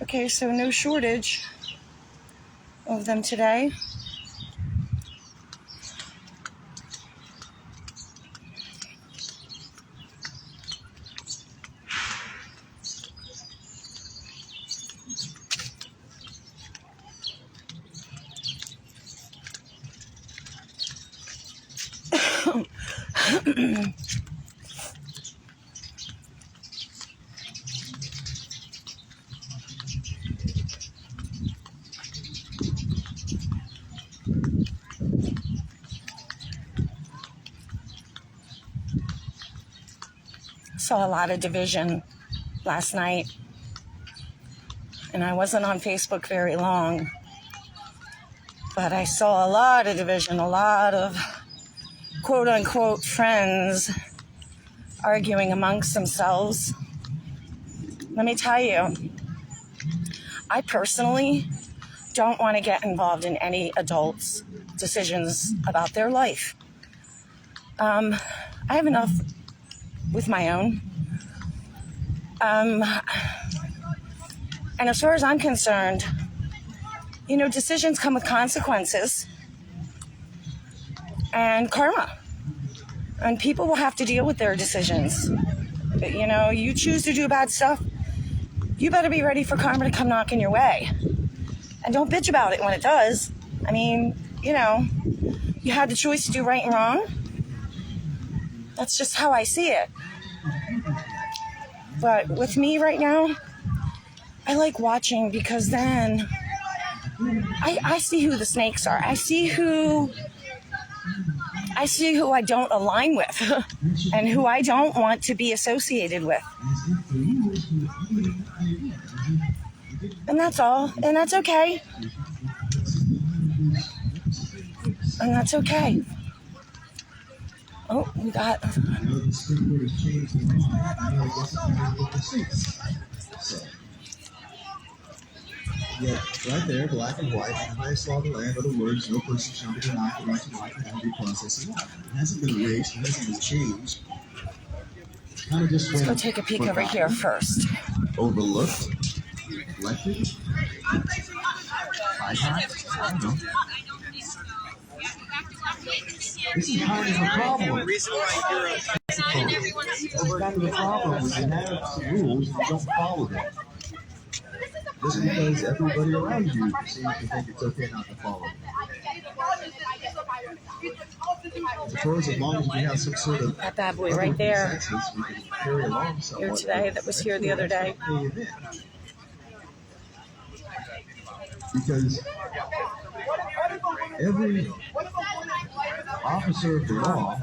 Okay, so no shortage of them today. Saw a lot of division last night, and I wasn't on Facebook very long, but I saw a lot of division, a lot of quote-unquote friends arguing amongst themselves. Let me tell you, I personally don't want to get involved in any adults' decisions about their life. I have enough with my own. And as far as I'm concerned, decisions come with consequences and karma. And people will have to deal with their decisions. But, you choose to do bad stuff, you better be ready for karma to come knocking your way. And don't bitch about it when it does. I mean, you had the choice to do right and wrong. That's just how I see it. But with me right now, I like watching because then I see who the snakes are. I see who I don't align with and who I don't want to be associated with. And that's all. And that's okay. And that's okay. Oh, we got... Yeah, right there, black and white, the highest law of the land are the words, no person shall be denied the right to life and have due process of law. It hasn't been erased, it hasn't been changed. Kind of just Let's go take a peek over here first. Overlooked, neglected, bypassed, I don't know. This is kind of a problem. This is kind of a problem when you have some rules and you don't follow them. Just because everybody around you seems to think it's okay not to follow them. I suppose as long as we have some sort of that bad boy right there we can carry along here today that was here the other day. Because every officer of the law,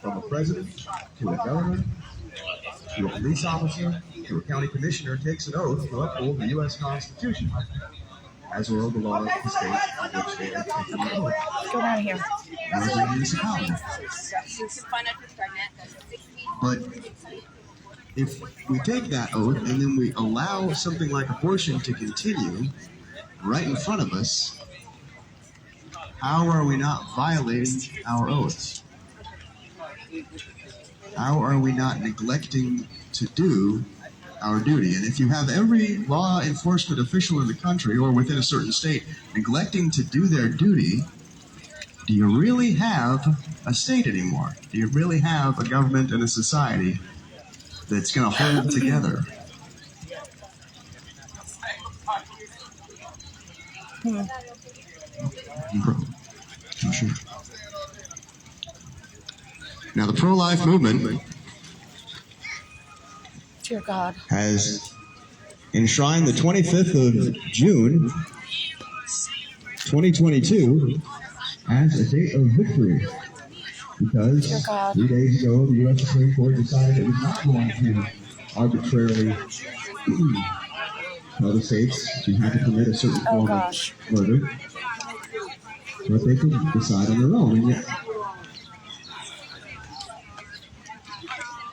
from a president to a governor to a police officer to a county commissioner, takes an oath to uphold the U.S. Constitution, as will the law of the state in which they are taking the oath. Go down here. But if we take that oath and then we allow something like abortion to continue right in front of us, how are we not violating our oaths? How are we not neglecting to do our duty? And if you have every law enforcement official in the country or within a certain state neglecting to do their duty, do you really have a state anymore? Do you really have a government and a society that's going to hold together? I'm sure. Now, the pro-life movement Dear God. has enshrined the 25th of June, 2022, as a date of victory. Because 3 days ago, the U.S. Supreme Court decided it was not going to arbitrarily tell the states you had to commit a certain form of murder, but they could decide on their own. And yet,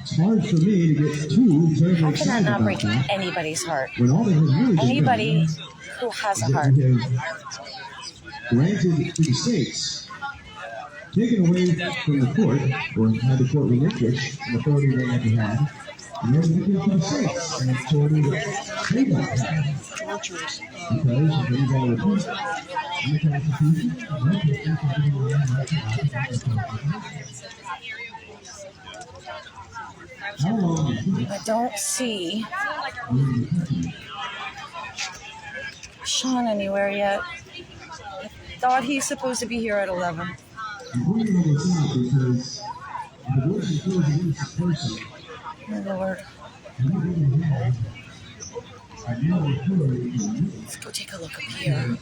it's hard for me to get too terribly How can that excited not about break that. anybody's heart? When all that has really been Anybody done who has a is that heart. we have granted to the states, taken away from the court, or had the court relinquish an authority they never had, And then we get some states and it's totally payback time. Because if these are repeat in the Constitution, how long is I don't see Sean anywhere yet. I thought he's supposed to be here at 11. My Lord. Let's go take a look up here.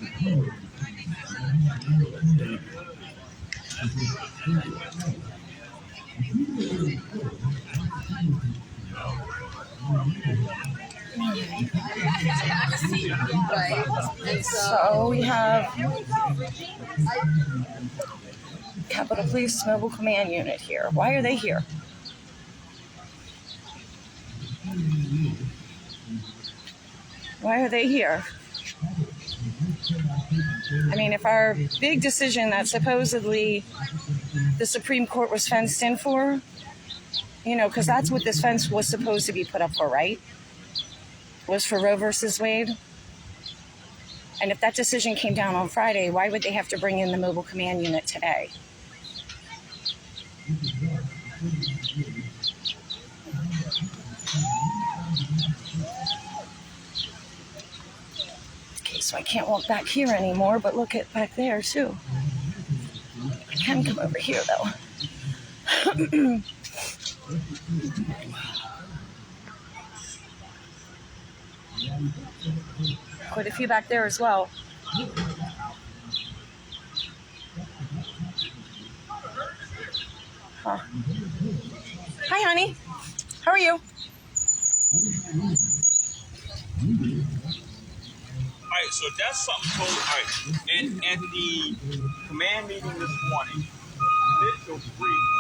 So we have Capitol Police Mobile Command Unit here. Why are they here? Why are they here? I mean, if our big decision that supposedly the Supreme Court was fenced in for, you know, because that's what this fence was supposed to be put up for, right? Was for Roe versus Wade. And if that decision came down on Friday, why would they have to bring in the mobile command unit today? Okay, so I can't walk back here anymore, but look at back there too. I can come over here though. Quite a few back there as well. Huh. Hi, honey. How are you? Alright, so that's something totally alright. And at the command meeting this morning, Mitchell briefed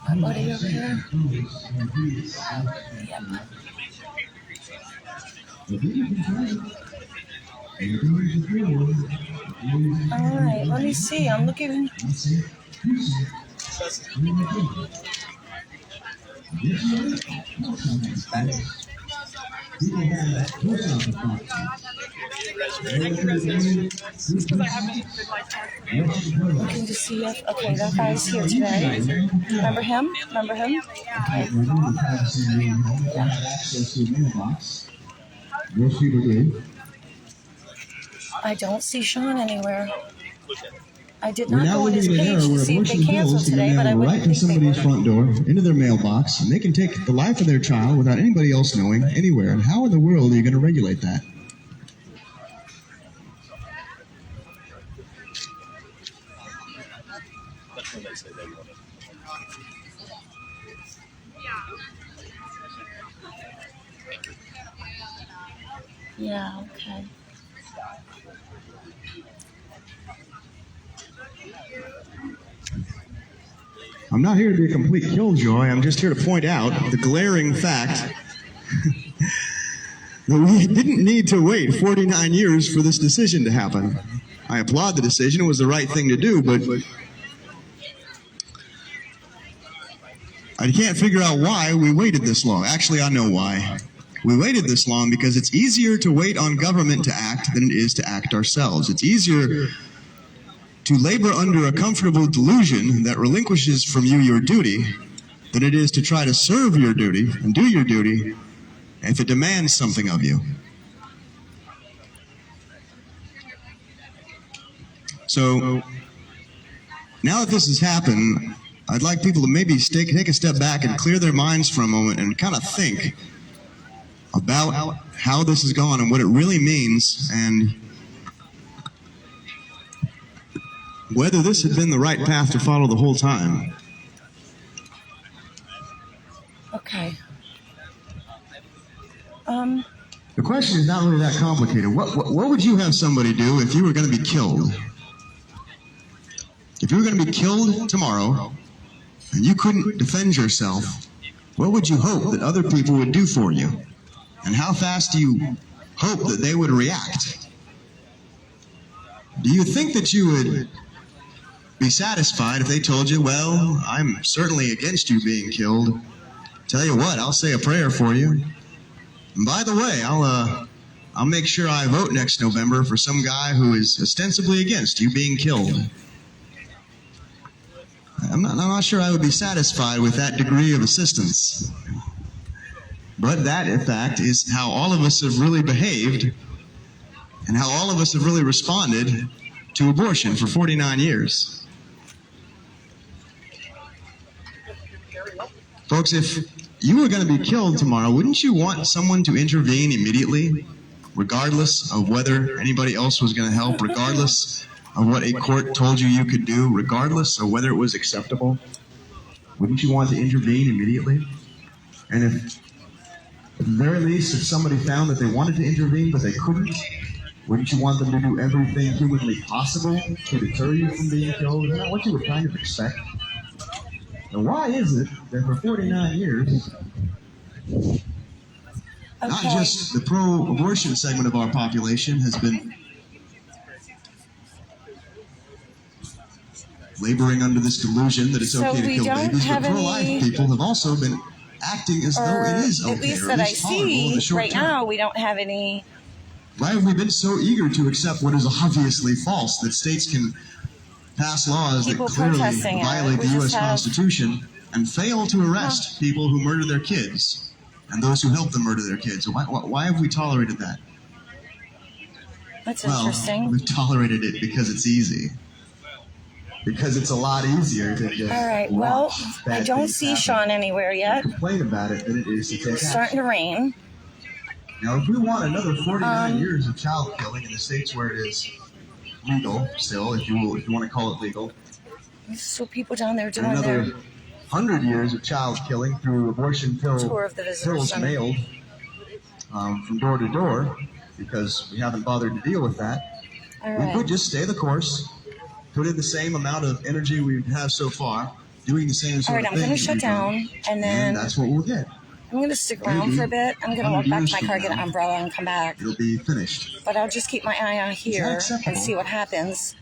My buddy over here. Yep. All right, let me see. I'm looking. Looking to see if, okay, that guy's here today. Remember him? Remember him? Okay. I don't see Sean anywhere. I did not go on his page to see if they canceled today, but I wouldn't right to think they somebody's would. front door, into their mailbox, and they can take the life of their child without anybody else knowing anywhere. And how in the world are you going to regulate that? Yeah, okay. I'm not here to be a complete killjoy. I'm just here to point out the glaring fact that we didn't need to wait 49 years for this decision to happen. I applaud the decision. It was the right thing to do, but I can't figure out why we waited this long. Actually, I know why. We waited this long because it's easier to wait on government to act than it is to act ourselves. It's easier to labor under a comfortable delusion that relinquishes from you your duty than it is to try to serve your duty and do your duty if it demands something of you. So, now that this has happened, I'd like people to maybe take a step back and clear their minds for a moment and kind of think about how this has gone and what it really means, and whether this had been the right path to follow the whole time. Okay. The question is not really that complicated. What would you have somebody do if you were going to be killed? If you were going to be killed tomorrow and you couldn't defend yourself, what would you hope that other people would do for you? And how fast do you hope that they would react? Do you think that you would be satisfied if they told you, well, I'm certainly against you being killed. Tell you what, I'll say a prayer for you. And by the way, I'll make sure I vote next November for some guy who is ostensibly against you being killed. I'm not sure I would be satisfied with that degree of assistance. But that, in fact, is how all of us have really behaved and how all of us have really responded to abortion for 49 years. Folks, if you were going to be killed tomorrow, wouldn't you want someone to intervene immediately, regardless of whether anybody else was going to help, regardless of what a court told you you could do, regardless of whether it was acceptable? Wouldn't you want to intervene immediately? And if, at the very least, if somebody found that they wanted to intervene but they couldn't, wouldn't you want them to do everything humanly possible to deter you from being killed? Isn't that what you would kind of expect? Now, why is it that for 49 years, not just the pro-abortion segment of our population has been laboring under this delusion that it's okay to kill babies, but pro-life people have also been acting as though it is okay, at least that I see right now, we don't have any. Why have we been so eager to accept what is obviously false, that states can pass laws that clearly violate the U.S. Constitution and fail to arrest people who murder their kids and those who help them murder their kids? Why have we tolerated that? That's interesting. We've tolerated it because it's easy. Because it's a lot easier to just all right, well, I don't see Sean anywhere yet. Complain about it than it is to take It's starting to rain. Now, if we want another 49 years of child killing in the states where it is legal, still, if you want to call it legal, This is what people down there doing another there. 100 years of child killing through abortion pills mailed from door to door, because we haven't bothered to deal with that. We could just stay the course, put in the same amount of energy we have so far, doing the same sort of thing. All right, I'm going to shut down, and then that's what we'll get. I'm going to stick around for a bit. I'm going to walk back to my car, get an umbrella, and come back. It'll be finished. But I'll just keep my eye on here and see what happens.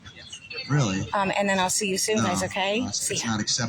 Really? And then I'll see you soon, guys, okay? It's not acceptable.